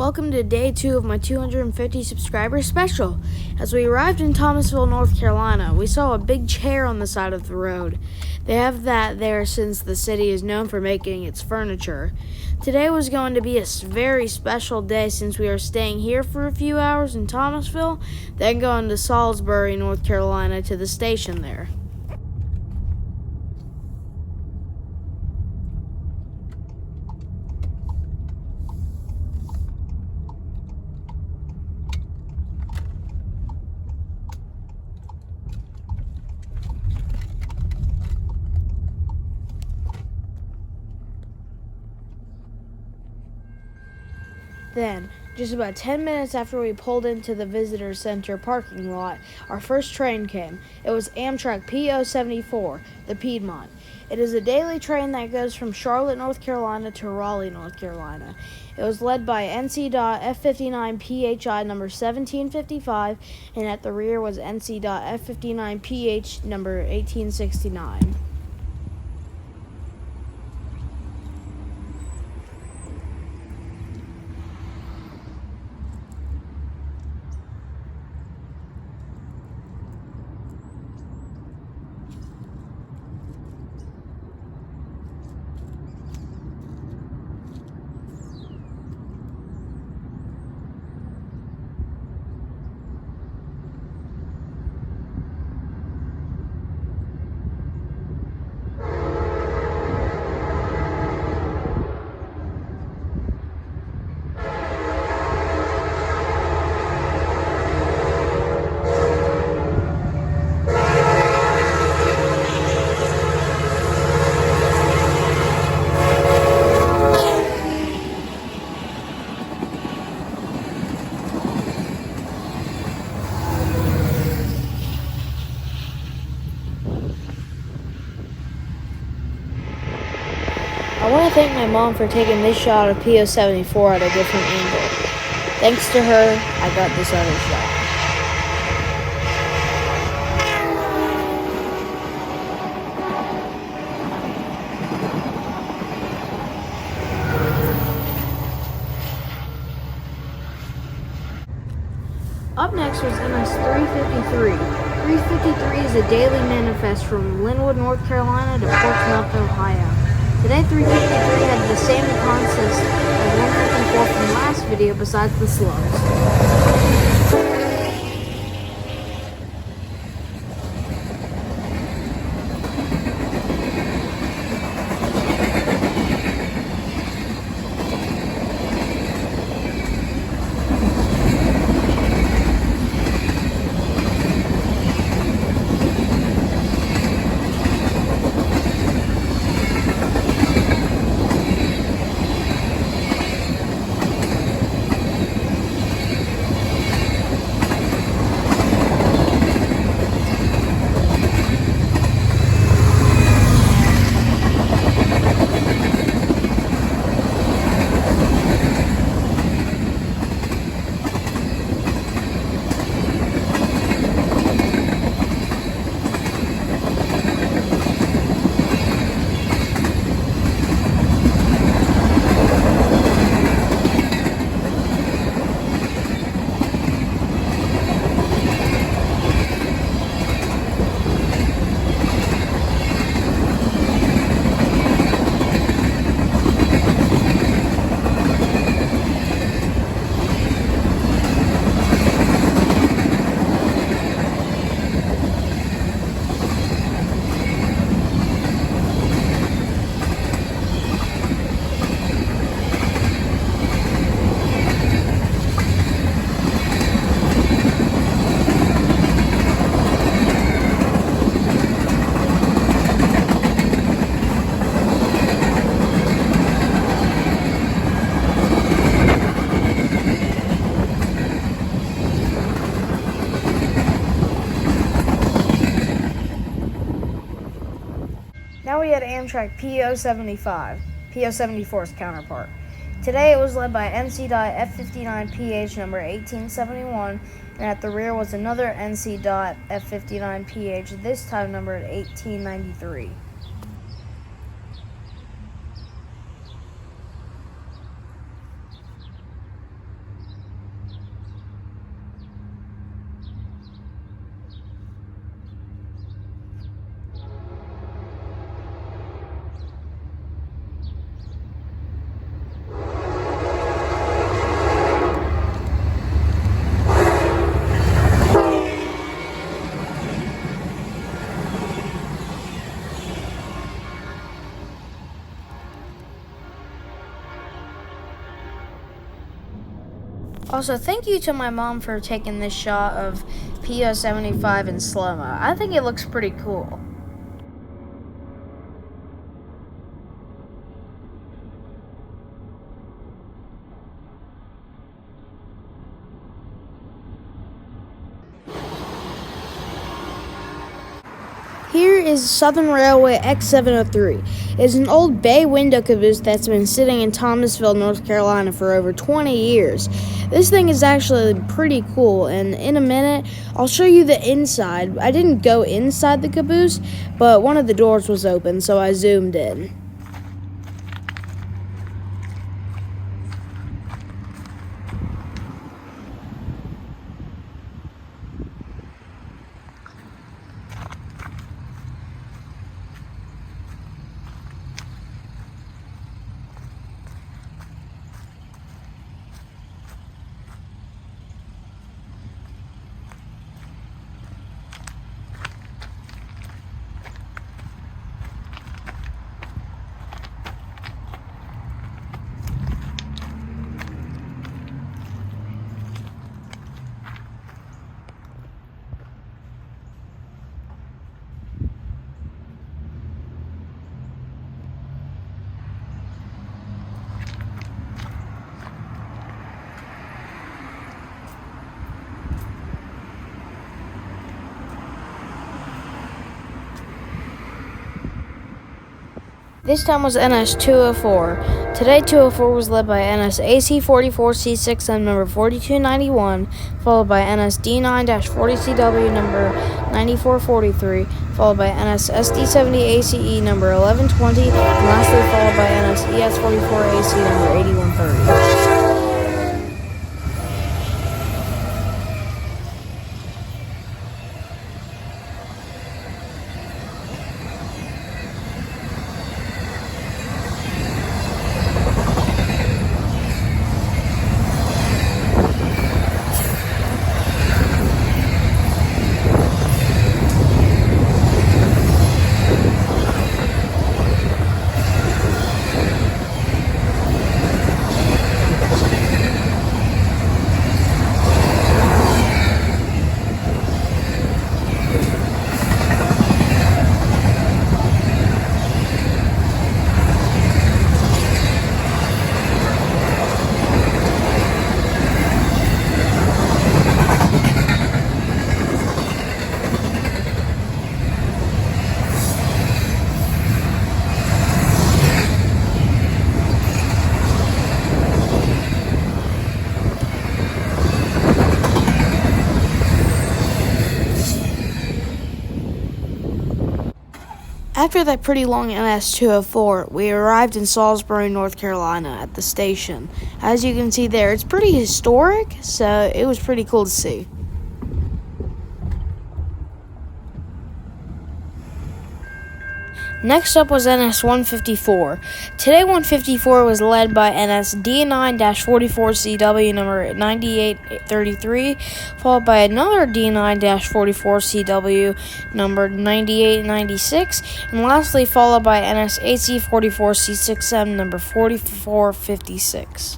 welcome to day 2 of my 250 subscriber special. As we arrived in Thomasville, North Carolina, we saw a big chair on the side of the road. They have that there since the city is known for making its furniture. Today was going to be a very special day since we are staying here for a few hours in Thomasville, then going to Salisbury, North Carolina to the station there. Then, just about 10 minutes after we pulled into the visitor center parking lot, our first train came. It was Amtrak P074, the Piedmont. It is a daily train that goes from Charlotte, North Carolina to Raleigh, North Carolina. It was led by NC.F59 PHI number 1755, and at the rear was NC.F59 PH number 1869. I want to thank my mom for taking this shot of PO74 at a different angle. Thanks to her, I got this other shot. Up next was MS 353. 353 is a daily manifest from Linwood, North Carolina to Portsmouth, Ohio. Today 353 had the same consist as 154 from last video besides the slows. Now we had Amtrak PO75, PO74's counterpart. Today it was led by NC.F59 PH number 1871, and at the rear was another NC.F59 PH, this time numbered 1893. Also, thank you to my mom for taking this shot of PO 75 in slow-mo. I think it looks pretty cool. Here is Southern Railway X703. It's an old bay window caboose that's been sitting in Thomasville, North Carolina for over 20 years. This thing is actually pretty cool, and in a minute, I'll show you the inside. I didn't go inside the caboose, but one of the doors was open, so I zoomed in. This time was NS 204. Today 204 was led by NS AC 44C6M number 4291, followed by NS D9-40CW number 9443, followed by NS SD70 ACE number 1120, and lastly followed by NS ES44 AC number 8130. After that pretty long NS 204, we arrived in Salisbury, North Carolina at the station. As you can see there, it's pretty historic, so it was pretty cool to see. Next up was NS 154. Today 154 was led by NS D9-44CW number 9833, followed by another D9-44CW number 9896, and lastly followed by NS AC 44C6M number 4456.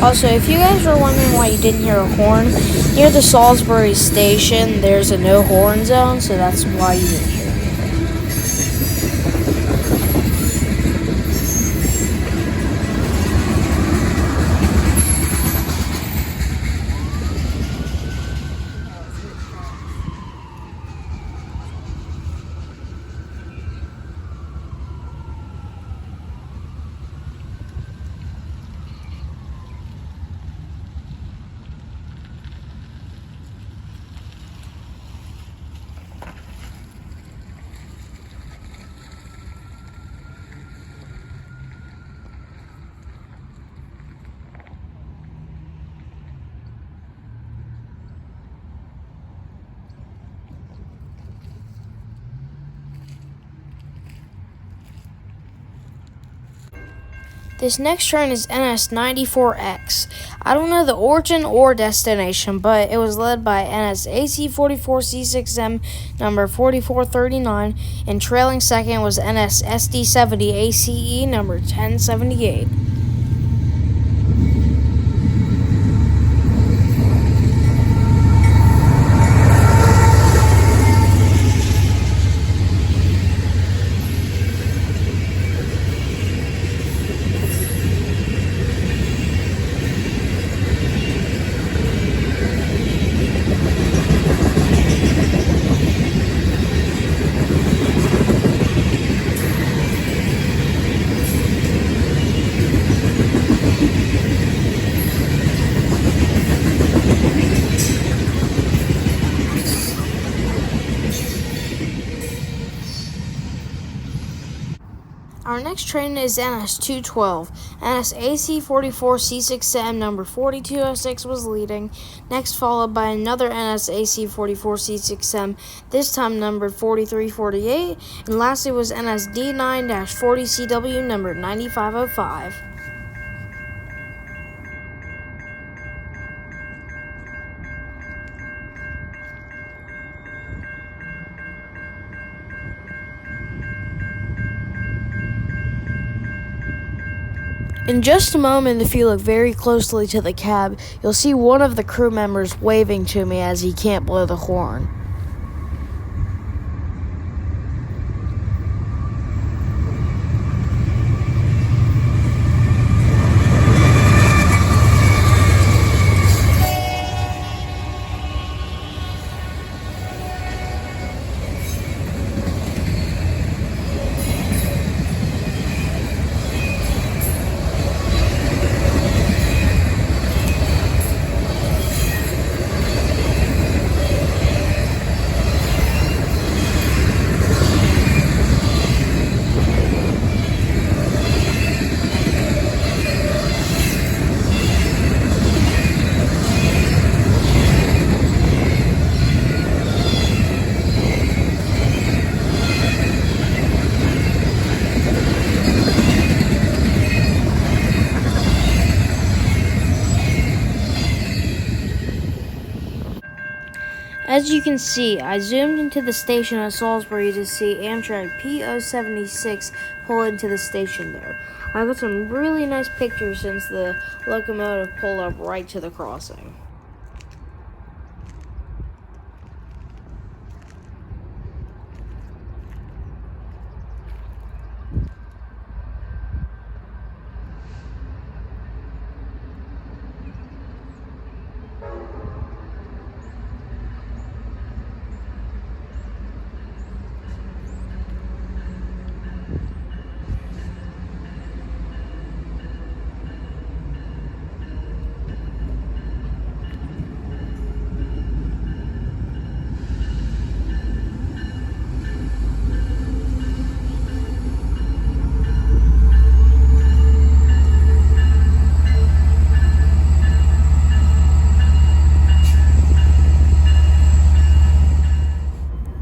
Also, if you guys were wondering why you didn't hear a horn, near the Salisbury station, there's a no horn zone, so that's why you didn't hear anything. This next train is NS94X. I don't know the origin or destination, but it was led by NS AC44C6M number 4439, and trailing second was NS SD70 ACE number 1078. Our next train is NS212. NS AC44C6M number 4206 was leading, next followed by another NS AC44C6M, this time numbered 4348, and lastly was NS D9-40CW number 9505. In just a moment, if you look very closely to the cab, you'll see one of the crew members waving to me as he can't blow the horn. As you can see, I zoomed into the station at Salisbury to see Amtrak P076 pull into the station there. I got some really nice pictures since the locomotive pulled up right to the crossing.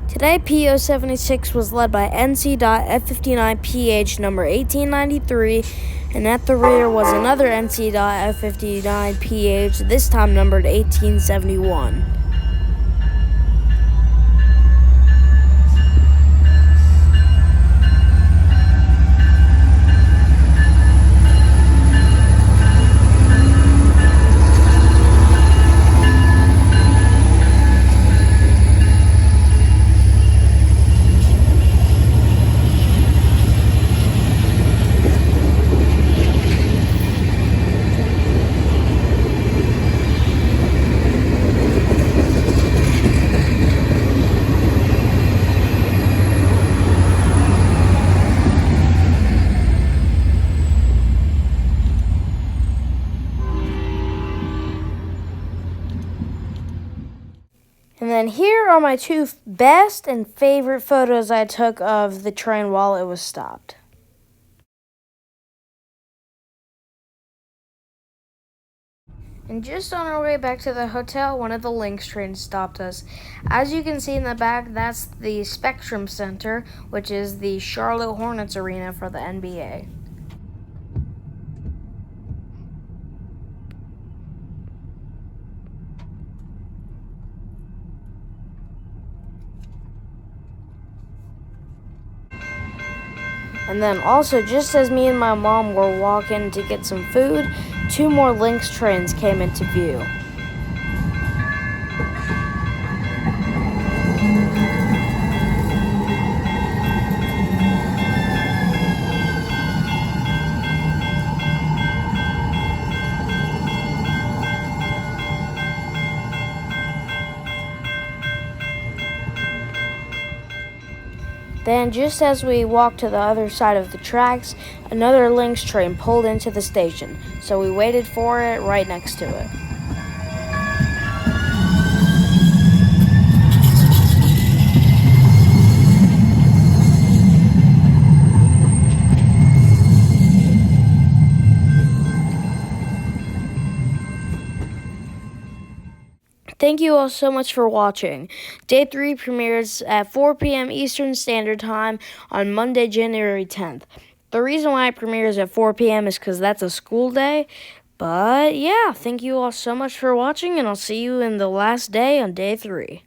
Today, PO76 was led by NC.F59PH number 1893, and at the rear was another NC.F59PH, this time numbered 1871. And then here are my two best and favorite photos I took of the train while it was stopped. And just on our way back to the hotel, one of the Lynx trains stopped us. As you can see in the back, that's the Spectrum Center, which is the Charlotte Hornets arena for the NBA. And then also, just as me and my mom were walking to get some food, two more Lynx trains came into view. Then, just as we walked to the other side of the tracks, another Lynx train pulled into the station, so we waited for it right next to it. Thank you all so much for watching. Day 3 premieres at 4 p.m. Eastern Standard Time on Monday, January 10th. The reason why it premieres at 4 p.m. is because that's a school day. But yeah, thank you all so much for watching, and I'll see you in the last day on Day 3.